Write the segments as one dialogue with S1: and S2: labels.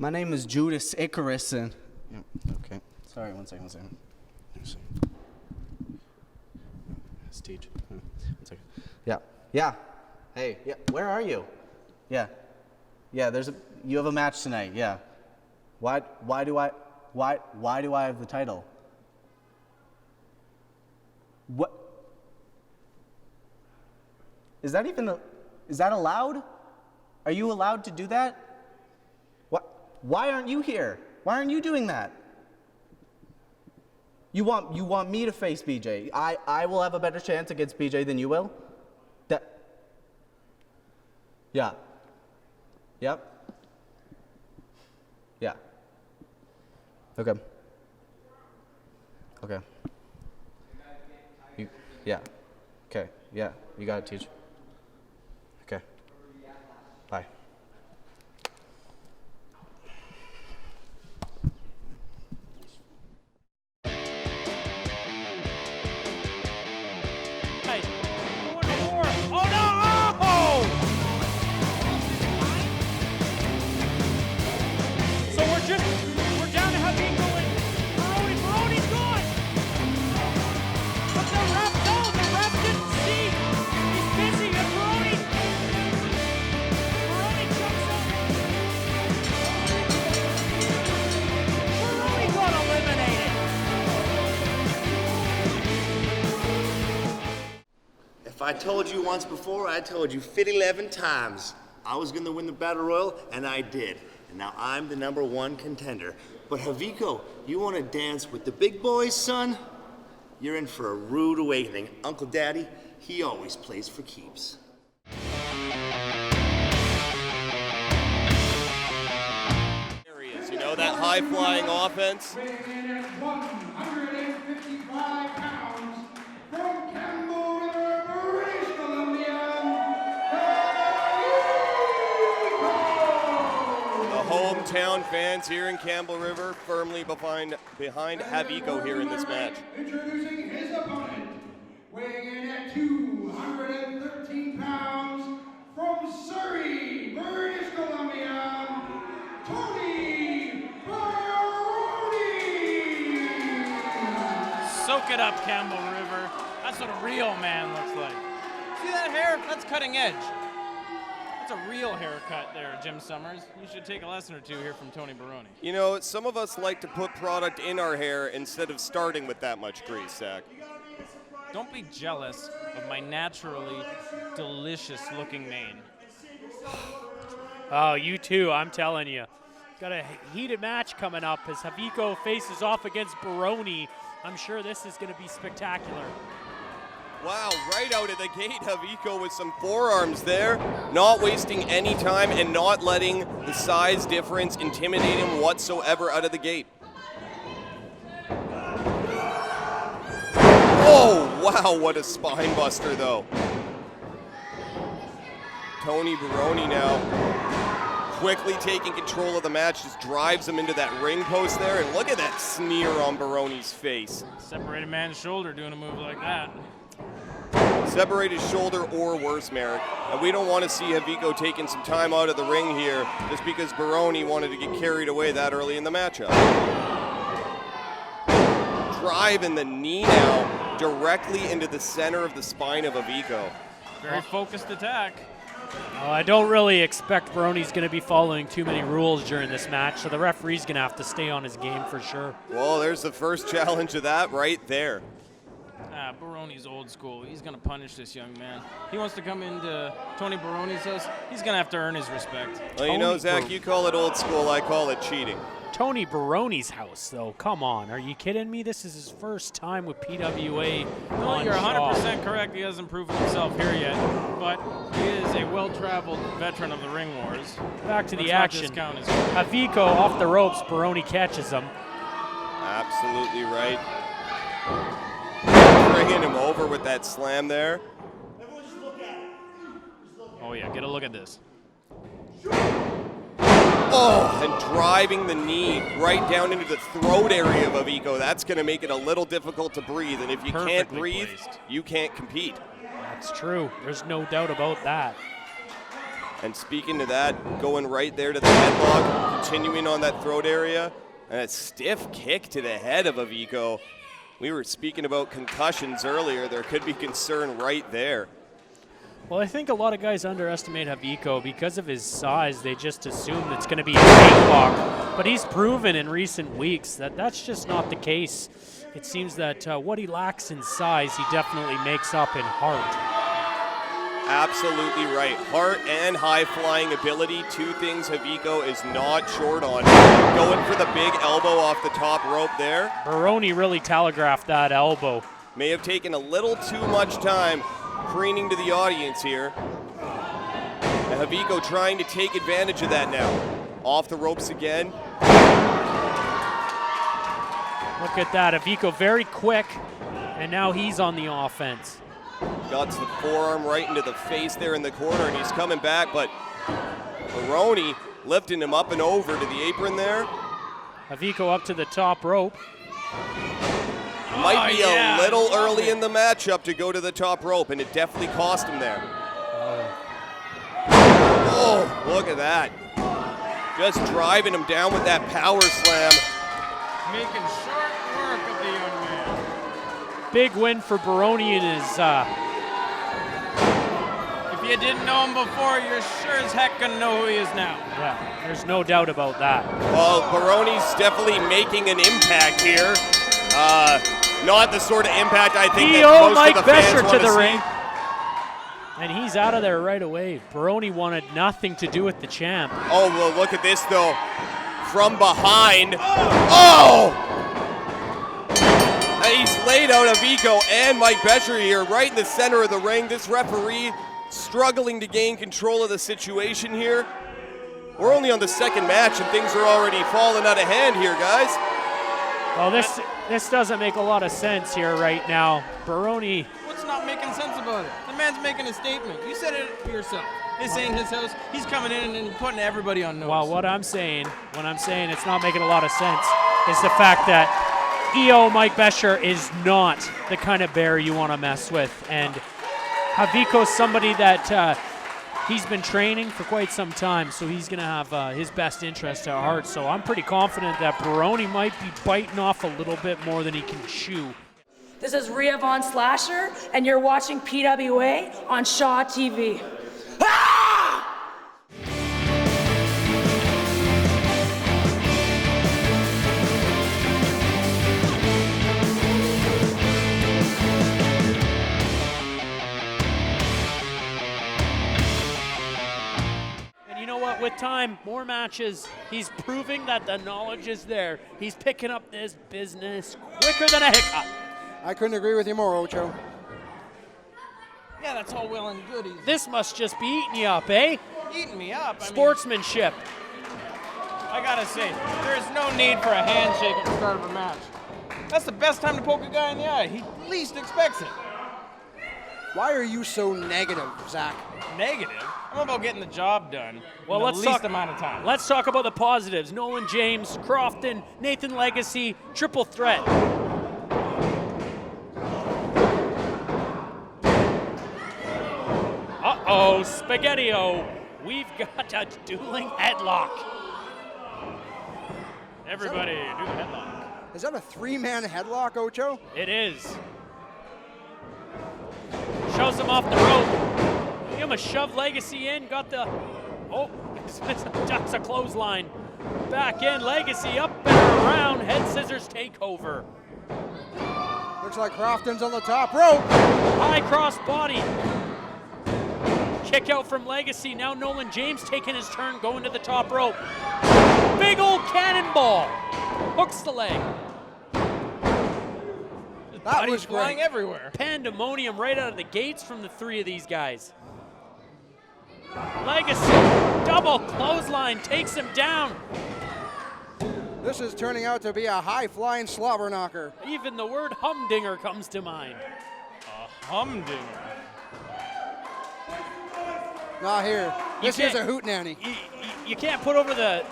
S1: My name is Judas Icarus, and okay. Sorry, one second. Let's teach. 1 second. Yeah. Hey, yeah. Where are you? Yeah. You have a match tonight. Yeah. Why do I have the title? What? Is that allowed? Are you allowed to do that? Why aren't you here? Why aren't you doing that? You want me to face BJ? I will have a better chance against BJ than you will? Yeah. Yep. Yeah. Okay. Yeah. Okay. Yeah. You got it, teach. Okay. Bye.
S2: Hey, going to war. Oh no! Oh! So we're down to Haviko and Baroni's gone. But the ref didn't see. He's busy and Baroni jumps up. Baroni got eliminated.
S3: If I told you once before, I told you 11 times I was going to win the Battle Royal, and I did. And now I'm the #1 contender. But Haviko, you want to dance with the big boys, son? You're in for a rude awakening. Uncle Daddy, he always plays for keeps.
S4: Areas, you know, that high-flying offense.
S5: Weighing in at 155 pounds from Campbell River, British Columbia,
S4: The hometown fans here in Campbell River firmly behind Haviko here in this match.
S5: Introducing his opponent, weighing in at 213 pounds from Surrey, British Columbia, Tony Baroni.
S2: Soak it up, Campbell River. That's what a real man looks like. See that hair? That's cutting edge. That's a real haircut there, Jim Summers. You should take a lesson or two here from Tony Baroni.
S4: You know, some of us like to put product in our hair instead of starting with that much grease, Zach.
S2: Don't be jealous of my naturally delicious-looking mane.
S6: Oh, you too, I'm telling you. Got a heated match coming up as Haviko faces off against Baroni. I'm sure this is going to be spectacular.
S4: Wow, right out of the gate, Haviko with some forearms there, not wasting any time and not letting the size difference intimidate him whatsoever out of the gate. Oh, wow, what a spine buster, though. Tony Baroni now quickly taking control of the match, just drives him into that ring post there, and look at that sneer on Baroni's face.
S2: Separated man's shoulder doing a move like that.
S4: Separate his shoulder or worse, Merrick. And we don't want to see Haviko taking some time out of the ring here just because Baroni wanted to get carried away that early in the matchup. Driving the knee now directly into the center of the spine of Haviko.
S2: Very focused attack.
S6: I don't really expect Baroni's going to be following too many rules during this match, so the referee's going to have to stay on his game for sure.
S4: Well, there's the first challenge of that right there.
S2: Baroni's old school. He's going to punish this young man. He wants to come into Tony Baroni's house. He's going to have to earn his respect.
S4: Well, you know, Zach, you call it old school, I call it cheating.
S6: Tony Baroni's house, though. Come on. Are you kidding me? This is his first time with PWA.
S2: No, you're 100% correct. He hasn't proven himself here yet, but he is a well-traveled veteran of the ring wars.
S6: Back to the action. Haviko off the ropes. Baroni catches him.
S4: Absolutely right. Bringing him over with that slam there.
S2: Oh, yeah. Get a look at this.
S4: Oh, and driving the knee right down into the throat area of Haviko. That's going to make it a little difficult to breathe. And if you can't breathe, you can't compete.
S6: That's true. There's no doubt about that.
S4: And speaking to that, going right there to the headlock, continuing on that throat area, and a stiff kick to the head of Haviko. We were speaking about concussions earlier. There could be concern right there.
S6: Well, I think a lot of guys underestimate Haviko because of his size. They just assume it's going to be a cakewalk. But he's proven in recent weeks that that's just not the case. It seems that what he lacks in size, he definitely makes up in heart.
S4: Absolutely right. Heart and high-flying ability, two things Haviko is not short on. Going for the big elbow off the top rope there.
S6: Baroni really telegraphed that elbow.
S4: May have taken a little too much time preening to the audience here. And Haviko trying to take advantage of that now. Off the ropes again.
S6: Look at that, Haviko very quick, and now he's on the offense.
S4: Got the forearm right into the face there in the corner, and he's coming back, but Baroni lifting him up and over to the apron there.
S6: Haviko up to the top rope.
S4: Might be a little early in the matchup to go to the top rope, and it definitely cost him there. Oh, look at that. Just driving him down with that power slam.
S2: Making short work of the young man.
S6: Big win for Baroni in his...
S2: If you didn't know him before, you're sure as heck gonna know who he is now.
S6: Yeah, there's no doubt about that.
S4: Well, Baroni's definitely making an impact here. Not the sort of impact I think that most
S6: Mike
S4: of the fans
S6: Bescher
S4: want
S6: to the
S4: see.
S6: ring. And he's out of there right away. Baroni wanted nothing to do with the champ.
S4: Oh, well, look at this, though. From behind. Oh! And he's laid out Haviko and Mike Bescher here right in the center of the ring. This referee struggling to gain control of the situation here. We're only on the second match, and things are already falling out of hand here, guys.
S6: Well, this doesn't make a lot of sense here right now. Baroni...
S2: What's not making sense about it? The man's making a statement. You said it yourself. This ain't his house. He's coming in and putting everybody on notice.
S6: Well, when I'm saying it's not making a lot of sense is the fact that Mike Bescher is not the kind of bear you want to mess with. And Haviko's somebody that he's been training for quite some time, so he's going to have his best interest at heart. So I'm pretty confident that Baroni might be biting off a little bit more than he can chew.
S7: This is Rhea Von Slasher, and you're watching PWA on Shaw TV.
S6: And you know what? With time, more matches, he's proving that the knowledge is there. He's picking up this business quicker than a hiccup.
S8: I couldn't agree with you more, Ocho.
S2: Yeah, that's all well and good.
S6: This must just be eating you up, eh?
S2: Eating me up.
S6: Sportsmanship.
S2: I gotta say, there is no need for a handshake at the start of a match. That's the best time to poke a guy in the eye. He least expects it.
S8: Why are you so negative, Zach?
S2: Negative? I'm about getting the job done
S6: Well,
S2: in
S6: let's
S2: the least
S6: talk
S2: amount of time.
S6: Let's talk about the positives. Nolan James, Krofton, Nathan Legacy, triple threat. Uh-oh, Spaghetti-O. We've got a dueling headlock. Everybody, do the headlock.
S8: Is that a three-man headlock, Ocho?
S6: It is. Shoves him off the rope. Give him a shove Legacy in. Got the... Oh, ducks a clothesline. Back in, Legacy up and around. Head scissors takeover.
S8: Looks like Krofton's on the top rope.
S6: High cross body. Kick out from Legacy. Now Nolan James taking his turn, going to the top rope. Big old cannonball. Hooks the leg.
S8: That was
S2: flying
S8: great.
S2: everywhere.
S6: Pandemonium right out of the gates from the three of these guys. Legacy, double clothesline, takes him down.
S8: This is turning out to be a high-flying slobber knocker.
S6: Even the word humdinger comes to mind.
S2: Humdinger.
S8: Not here. This is a hootenanny.
S6: You can't put over the...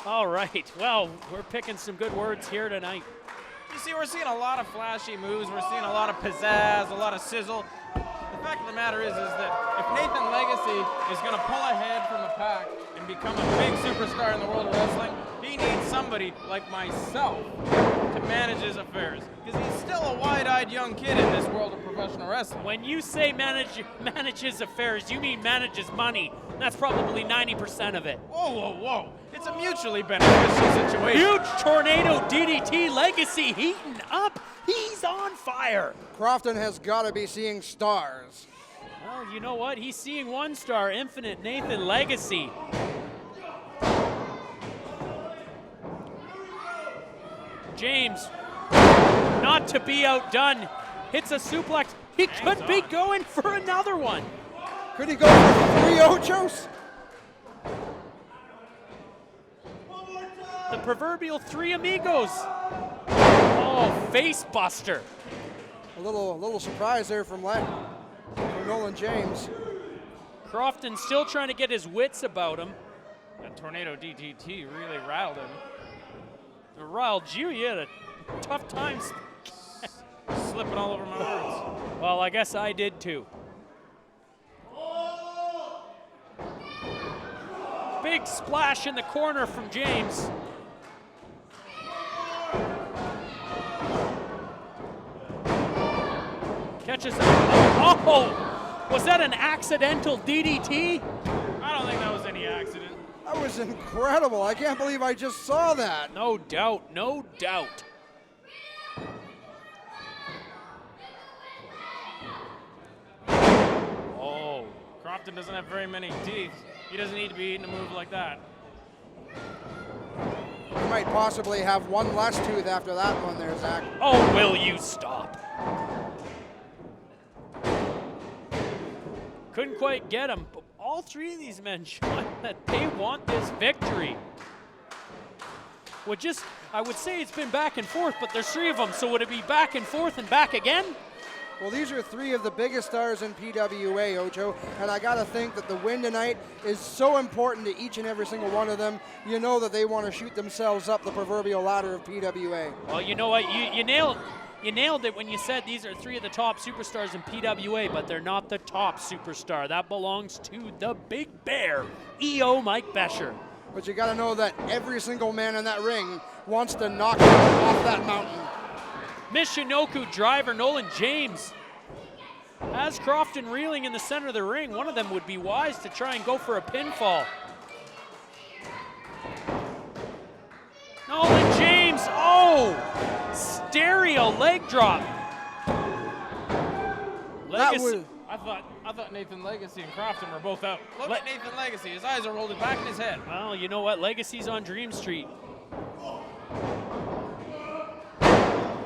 S6: All right, well, we're picking some good words here tonight.
S2: You see, we're seeing a lot of flashy moves. We're seeing a lot of pizzazz, a lot of sizzle. The fact of the matter is that if Nathan Legacy is going to pull ahead from the pack and become a big superstar in the world of wrestling, he needs somebody like myself to manage his affairs. Because he's still a wide-eyed young kid in this world of professional wrestling.
S6: When you say manage his affairs, you mean manage his money. That's probably 90% of it.
S2: Whoa, whoa, whoa. It's a mutually beneficial situation.
S6: Huge tornado DDT, Legacy heating up. He's on fire.
S8: Krofton has got to be seeing stars.
S6: Well, you know what? He's seeing one star, Infinite Nathan Legacy. James, not to be outdone, hits a suplex. He could be going for another one.
S8: Could he go for 3 Ochos?
S6: The proverbial 3 amigos. Oh, face buster.
S8: A little surprise there from Nolan James.
S6: Krofton still trying to get his wits about him.
S2: That tornado DDT really rattled him.
S6: It riled you. You had a tough time
S2: Slipping all over my words.
S6: Well, I guess I did too. Big splash in the corner from James. Catches him. Oh! Was that an accidental DDT?
S2: I don't think that was any accident.
S8: That was incredible. I can't believe I just saw that.
S6: No doubt, no doubt.
S2: Oh, Krofton doesn't have very many teeth. He doesn't need to be eating a move like that.
S8: You might possibly have one less tooth after that one there, Zach.
S6: Oh, will you stop? Couldn't quite get him, but all 3 of these men showing that they want this victory. I would say it's been back and forth, but there's 3 of them, so would it be back and forth and back again?
S8: Well, these are 3 of the biggest stars in PWA, Ocho, and I gotta think that the win tonight is so important to each and every single one of them. You know that they want to shoot themselves up the proverbial ladder of PWA.
S6: Well, you know what? You nailed it when you said these are 3 of the top superstars in PWA, but they're not the top superstar. That belongs to the Big Bear, EO Mike Bescher.
S8: But you gotta know that every single man in that ring wants to knock him off that mountain.
S6: Michinoku driver Nolan James has Krofton reeling in the center of the ring. One of them would be wise to try and go for a pinfall. Nolan James, oh! Stereo leg drop. Legacy.
S2: I thought Nathan Legacy and Krofton were both out. Look at Nathan Legacy. His eyes are rolled back in his head.
S6: Well, you know what? Legacy's on Dream Street.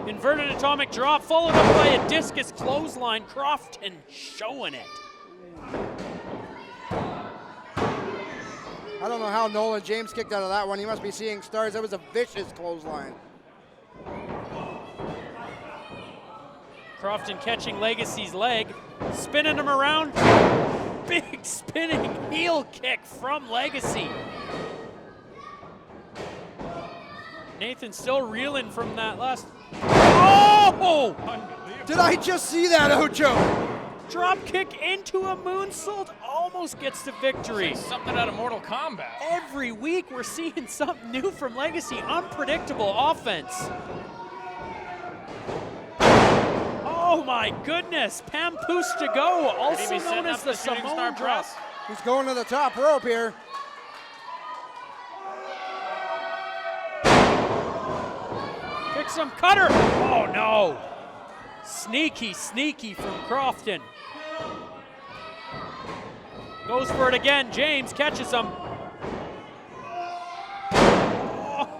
S6: Inverted atomic drop followed up by a discus clothesline. Krofton showing it.
S8: I don't know how Nolan James kicked out of that one. He must be seeing stars. That was a vicious clothesline.
S6: Krofton catching Legacy's leg, spinning him around. Big spinning heel kick from Legacy. Nathan still reeling from that last. Oh!
S8: Did I just see that, Ocho?
S6: Drop kick into a moonsault, almost gets the victory.
S2: Something out of Mortal Kombat.
S6: Every week we're seeing something new from Legacy. Unpredictable offense. Oh my goodness, Pampoosh to go, also known as the Samoan drop.
S8: He's going to the top rope here.
S6: Kick some cutter. Oh no. Sneaky from Krofton. Goes for it again. James catches him.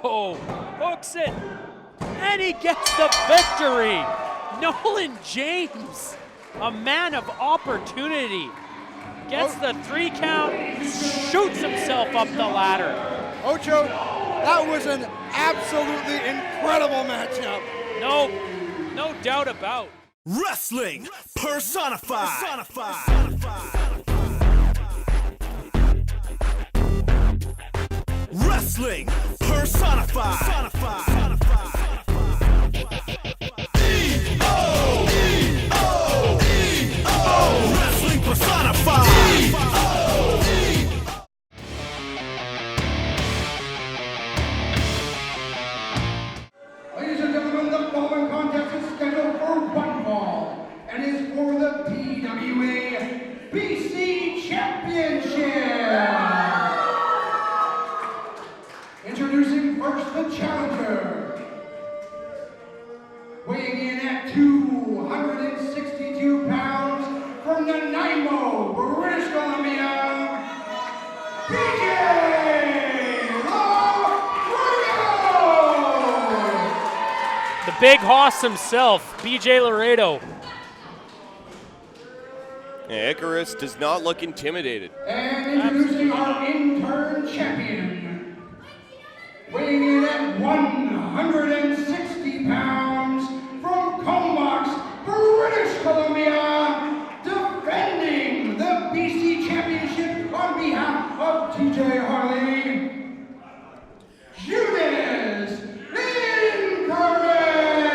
S6: Oh, hooks it. And he gets the victory. Nolan James, a man of opportunity, gets the 3 count, shoots himself up the ladder.
S8: Ocho, that was an absolutely incredible matchup.
S6: No doubt about.
S9: Wrestling personified. Wrestling personified. Wrestling personified.
S5: Championship. Introducing first the challenger. Weighing in at 262 pounds from Nanaimo, British Columbia, BJ Laredo!
S6: The big hoss himself, BJ Laredo.
S4: Yeah, Icarus does not look intimidated.
S5: And introducing our intern champion. Weighing in at 160 pounds from Comox, British Columbia, defending the BC Championship on behalf of TJ Harley, Judas Icarus!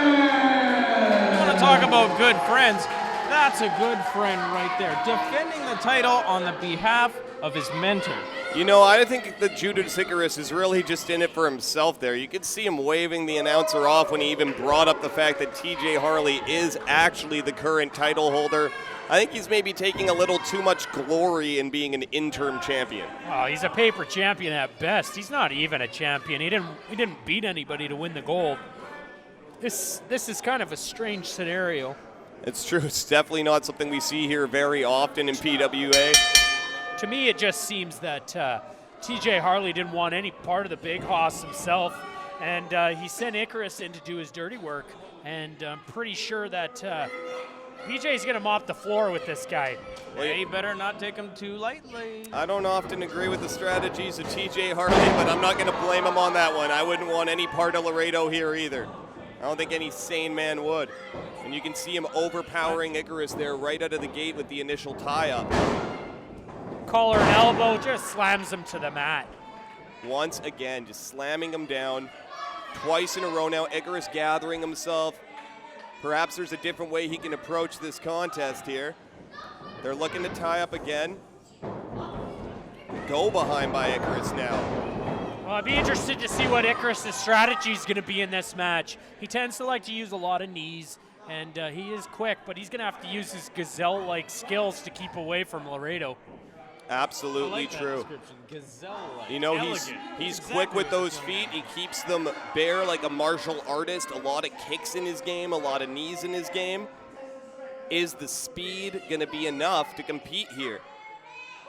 S2: I want to talk about good friends. That's a good friend right there, defending the title on the behalf of his mentor.
S4: You know, I think that Judas Icarus is really just in it for himself there. You could see him waving the announcer off when he even brought up the fact that TJ Harley is actually the current title holder. I think he's maybe taking a little too much glory in being an interim champion.
S6: Oh, he's a paper champion at best. He's not even a champion. He didn't beat anybody to win the gold. This is kind of a strange scenario.
S4: It's true. It's definitely not something we see here very often in PWA.
S6: To me, it just seems that TJ Harley didn't want any part of the big hoss himself, and he sent Icarus in to do his dirty work, and I'm pretty sure that BJ's going to mop the floor with this guy.
S2: Well, you better not take him too lightly.
S4: I don't often agree with the strategies of TJ Harley, but I'm not going to blame him on that one. I wouldn't want any part of Laredo here either. I don't think any sane man would. And you can see him overpowering Icarus there right out of the gate with the initial tie-up.
S6: Collar and elbow, just slams him to the mat.
S4: Once again, just slamming him down. Twice in a row now, Icarus gathering himself. Perhaps there's a different way he can approach this contest here. They're looking to tie up again. Go behind by Icarus now.
S6: Well, I'd be interested to see what Icarus' strategy is going to be in this match. He tends to like to use a lot of knees, and he is quick, but he's going to have to use his gazelle-like skills to keep away from Laredo.
S4: Absolutely true.
S2: Gazelle-like.
S4: You know,
S2: Elegant.
S4: he's
S2: Exactly
S4: quick with those
S2: what's
S4: feet.
S2: going
S4: He keeps them bare like a martial artist. A lot of kicks in his game, a lot of knees in his game. Is the speed going to be enough to compete here?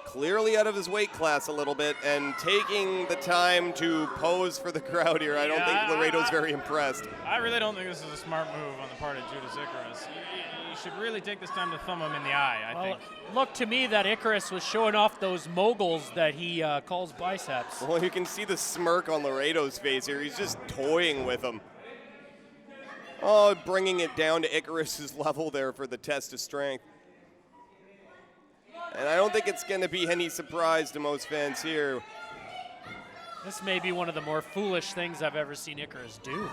S4: Clearly out of his weight class a little bit and taking the time to pose for the crowd here. I don't think Laredo's very impressed.
S2: I really don't think this is a smart move on the part of Judas Icarus. You should really take this time to thumb him in the eye, I think.
S6: Looked to me that Icarus was showing off those moguls that he calls biceps.
S4: Well, you can see the smirk on Laredo's face here. He's just toying with him. Oh, bringing it down to Icarus's level there for the test of strength. And I don't think it's going to be any surprise to most fans here.
S6: This may be one of the more foolish things I've ever seen Icarus do.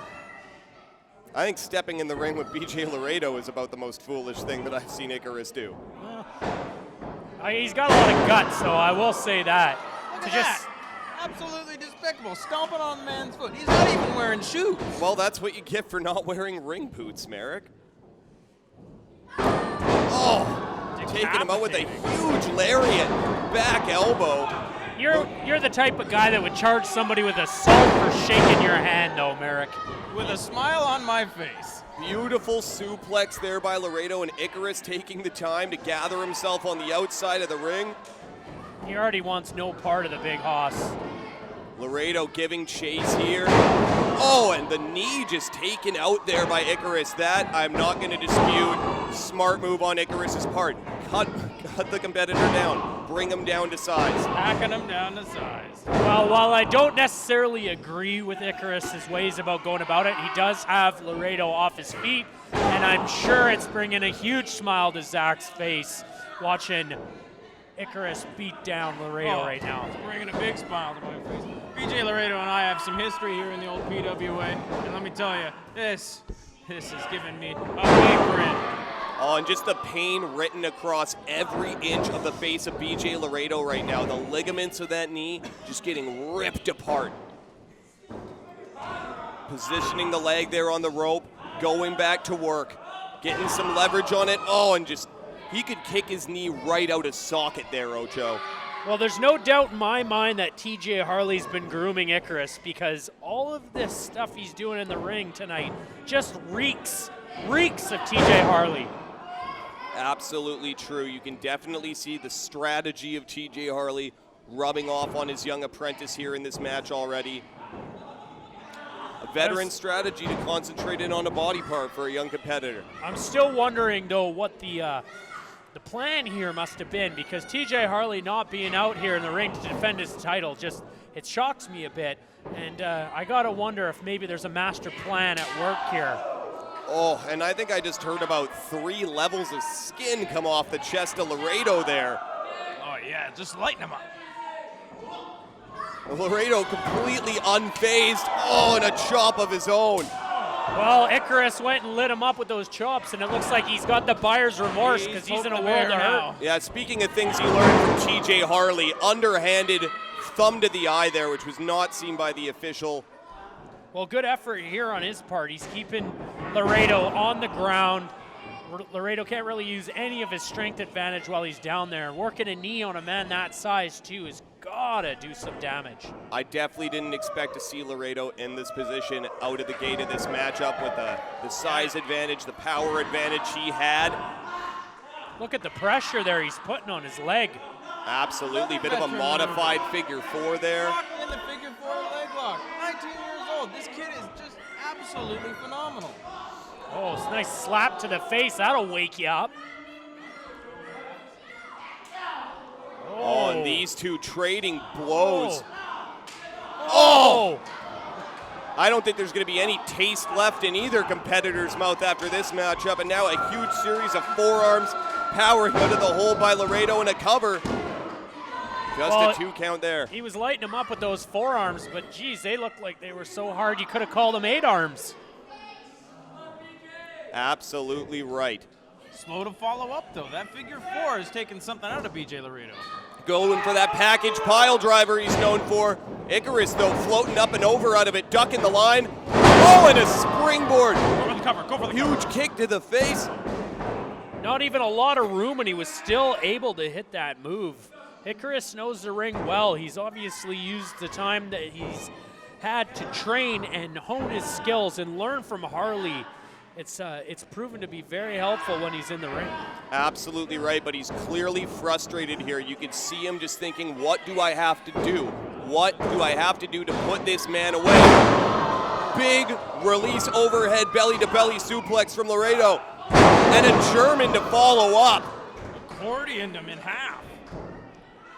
S4: I think stepping in the ring with BJ Laredo is about the most foolish thing that I've seen Icarus do.
S6: Well, he's got a lot of guts, so I will say that.
S2: Look at that. Absolutely despicable. Stomping on the man's foot. He's not even wearing shoes.
S4: Well, that's what you get for not wearing ring boots, Merrick. Oh! Taking him out with a huge lariat, back elbow.
S6: You're the type of guy that would charge somebody with assault for shaking your hand, though, Merrick.
S2: With a smile on my face.
S4: Beautiful suplex there by Laredo, and Icarus taking the time to gather himself on the outside of the ring.
S6: He already wants no part of the big hoss.
S4: Laredo giving chase here. Oh, and the knee just taken out there by Icarus. That I'm not going to dispute. Smart move on Icarus's part. Cut the competitor down. Bring him down to size.
S2: Hacking him down to size.
S6: Well, while I don't necessarily agree with Icarus's ways about going about it, he does have Laredo off his feet, and I'm sure it's bringing a huge smile to Zach's face watching Icarus beat down Laredo right now.
S2: It's bringing a big smile to my face. BJ Laredo and I have some history here in the old PWA, and let me tell you, this is giving me a big grin.
S4: Oh, and just the pain written across every inch of the face of BJ Laredo right now. The ligaments of that knee just getting ripped apart. Positioning the leg there on the rope, going back to work, getting some leverage on it. Oh, and just he could kick his knee right out of socket there, Ocho.
S6: Well, there's no doubt in my mind that TJ Harley's been grooming Icarus, because all of this stuff he's doing in the ring tonight just reeks of TJ Harley.
S4: Absolutely true. You can definitely see the strategy of TJ Harley rubbing off on his young apprentice here in this match already. A veteran strategy to concentrate in on a body part for a young competitor.
S6: I'm still wondering, though, what the plan here must have been, because TJ Harley not being out here in the ring to defend his title, just, it shocks me a bit. And I gotta wonder if maybe there's a master plan at work here.
S4: Oh, and I think I just heard about 3 levels of skin come off the chest of Laredo there.
S2: Oh, yeah, just lighten him up.
S4: Laredo completely unfazed. Oh, and a chop of his own.
S6: Well, Icarus went and lit him up with those chops, and it looks like he's got the buyer's remorse because he's in a world of hurt.
S4: Yeah, speaking of things he learned from TJ Harley, underhanded thumb to the eye there, which was not seen by the official.
S6: Well, good effort here on his part. He's keeping Laredo on the ground. Laredo can't really use any of his strength advantage while he's down there. Working a knee on a man that size, too, is gotta do some damage.
S4: I definitely didn't expect to see Laredo in this position out of the gate of this matchup with the size advantage, the power advantage he had.
S6: Look at the pressure there he's putting on his leg.
S4: Absolutely, bit of a modified figure 4 there.
S2: In the figure 4 leg lock. 19 years old. This kid is just absolutely phenomenal.
S6: Oh, it's a nice slap to the face. That'll wake you up.
S4: Oh, and these two trading blows.
S6: Oh!
S4: I don't think there's going to be any taste left in either competitor's mouth after this matchup. And now a huge series of forearms powering out of the hole by Laredo in a cover. Just a 2 count there.
S6: He was lighting him up with those forearms, but geez, they looked like they were so hard you could have called them 8 arms.
S4: Absolutely right.
S2: Slow to follow up, though. That figure 4 is taking something out of BJ Laredo.
S4: Going for that package pile driver he's known for. Icarus, though, floating up and over out of it, ducking the line. Oh, and a springboard.
S2: Go for the cover, go for the
S4: Huge
S2: cover.
S4: kick to the face.
S6: Not even a lot of room, and he was still able to hit that move. Icarus knows the ring well. He's obviously used the time that he's had to train and hone his skills and learn from Harley. It's proven to be very helpful when he's in the ring.
S4: Absolutely right, but he's clearly frustrated here. You can see him just thinking, what do I have to do? What do I have to do to put this man away? Big release overhead belly-to-belly suplex from Laredo. And a German to follow up.
S2: Accordioned him in half.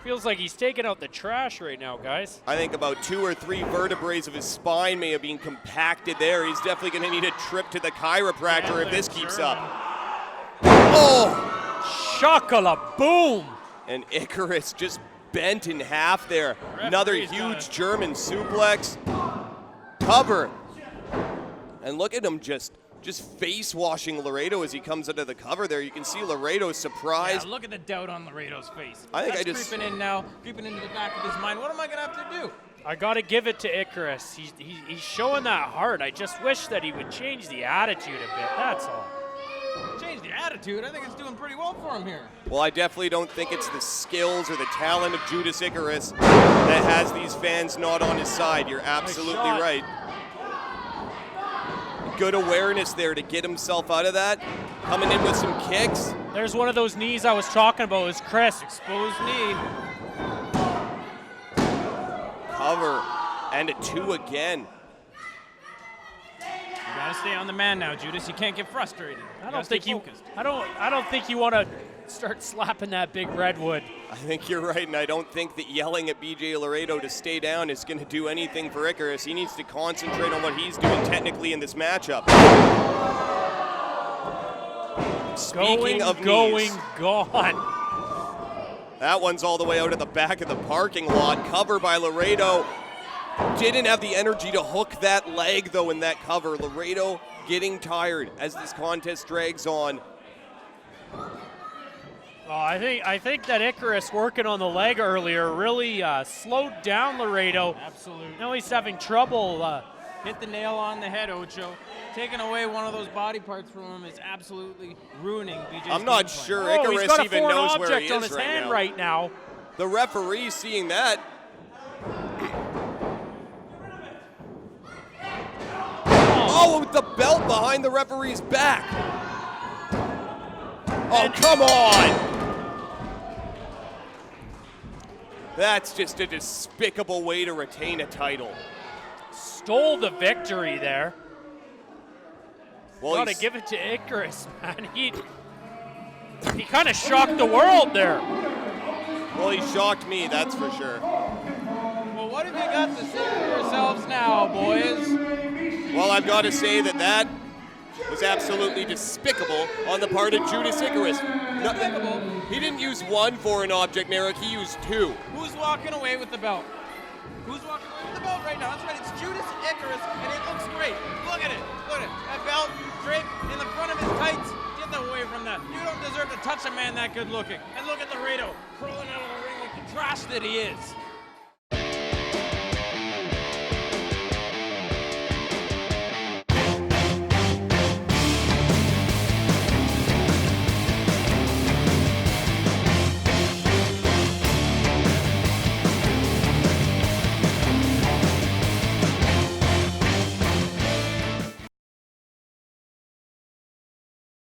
S6: Feels like he's taking out the trash right now, guys.
S4: I think about 2 or 3 vertebrae of his spine may have been compacted there. He's definitely going to need a trip to the chiropractor if this keeps up. Oh!
S6: Shakala boom!
S4: And Icarus just bent in half there. Another huge German suplex. Cover. And look at him just face washing Laredo as he comes out of the cover there. You can see Laredo's surprised.
S2: Yeah, look at the doubt on Laredo's face.
S4: I think
S2: That's creeping in now, creeping into the back of his mind. What am I going to have to do?
S6: I got to give it to Icarus. He's showing that heart. I just wish that he would change the attitude a bit. That's all.
S2: Change the attitude. I think it's doing pretty well for him here.
S4: Well, I definitely don't think it's the skills or the talent of Judas Icarus that has these fans not on his side. You're absolutely right. Good awareness there to get himself out of that. Coming in with some kicks.
S6: There's one of those knees I was talking about. It was Chris.
S2: Exposed knee.
S6: Cover. And a 2 again.
S2: You gotta stay on the man now, Judas. You can't get frustrated.
S6: I don't think you want to start slapping that big redwood.
S4: I think you're right, and I don't think that yelling at BJ Laredo to stay down is going to do anything for Icarus. He needs to concentrate on what he's doing technically in this matchup. Speaking of knees,
S6: gone.
S4: That one's all the way out at the back of the parking lot. Cover by Laredo. Didn't have the energy to hook that leg, though, in that cover. Laredo getting tired as this contest drags on.
S6: I think that Icarus working on the leg earlier really slowed down Laredo.
S2: Absolutely.
S6: Now he's having trouble
S2: hit the nail on the head, Ocho. Taking away one of those body parts from him is absolutely ruining BJ's
S4: I'm not
S2: game plan.
S4: sure
S6: Oh, he's
S4: Icarus
S6: got a
S4: even
S6: foreign
S4: knows where he
S6: object on
S4: is
S6: his
S4: right
S6: hand
S4: now.
S6: right now.
S4: The referee seeing that. Oh, with the belt behind the referee's back. Oh, come on. That's just a despicable way to retain a title.
S6: Stole the victory there.
S4: Well,
S6: Gotta
S4: he's-
S6: give it to Icarus, man. He kind of shocked the world there.
S4: Well, he shocked me, that's for sure.
S2: Well, what have you got to say for yourselves now, boys?
S4: Well, I've got to say that was absolutely despicable on the part of Judas Icarus.
S2: Despicable?
S4: He didn't use one foreign object, Merrick, he used two.
S2: Who's walking away with the belt? Who's walking away with the belt right now? That's right, it's Judas Icarus, and it looks great. Look at it, look at it. That belt draped in the front of his tights. Get away from that. You don't deserve to touch a man that good looking. And look at Laredo crawling out of the ring like the trash that he is.